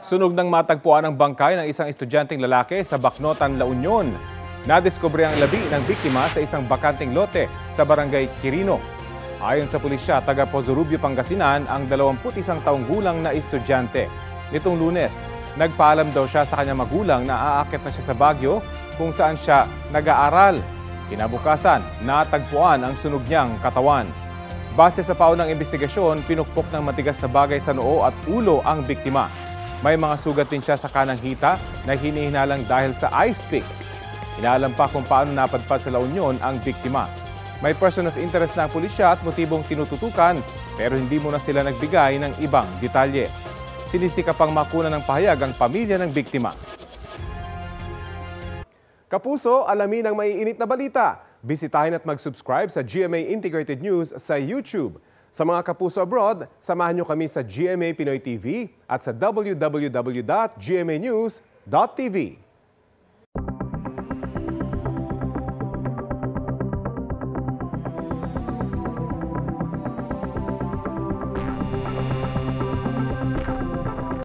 Sunog ng matagpuan ang bangkay ng isang estudyanteng lalaki sa Bacnotan, La Union. Nadiskubre ang labi ng biktima sa isang bakanting lote sa barangay Quirino. Ayon sa pulisya, taga Pozorubio, Pangasinan ang 21 taong gulang na estudyante. Nitong Lunes, nagpaalam daw siya sa kanyang magulang na aakyat na siya sa Baguio kung saan siya nag-aaral. Kinabukasan, natagpuan ang sunog niyang katawan. Base sa paunang investigasyon, pinukpok ng matigas na bagay sa noo at ulo ang biktima. May mga sugat din siya sa kanang hita na hinihinalang dahil sa ice pick. Inaalam pa kung paano napadpad sa La Union ang biktima. May person of interest na ang pulisya at motibong tinututukan pero hindi muna sila nagbigay ng ibang detalye. Sinisikap pang makuna ng pahayag ang pamilya ng biktima. Kapuso, alamin ang maiinit na balita. Bisitahin at mag-subscribe sa GMA Integrated News sa YouTube. Sa mga kapuso abroad, samahan niyo kami sa GMA Pinoy TV at sa www.gmanews.tv.